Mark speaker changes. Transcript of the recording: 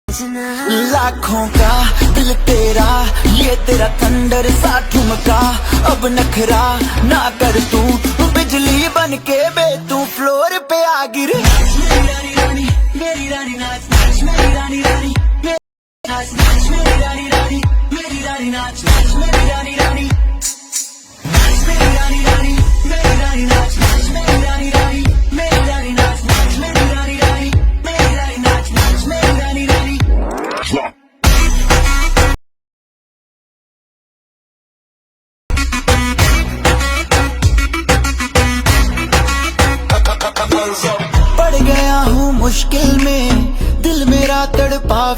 Speaker 1: लाखों का दिल तेरा, ये तेरा थंडर सा ठुमका। अब नखरा ना कर तू, बिजली बन के बे तू फ्लोर पे आ गिर। मेरी रानी रानी, मेरी रानी नाच नाच, मेरी रानी रानी, नाच नाच, मेरी रानी रानी, मेरी रानी नाच नाच, मेरी रानी रानी, नाच मेरी रानी रानी, मेरी रानी नाच नाच, मेरी रानी रानी, मेरी रानी नाच नाच, मेरी रानी रानी, मेरी रानी नाच नाच, मेरी रानी रानी। पड़ गया हूँ मुश्किल में, दिल मेरा तड़पा।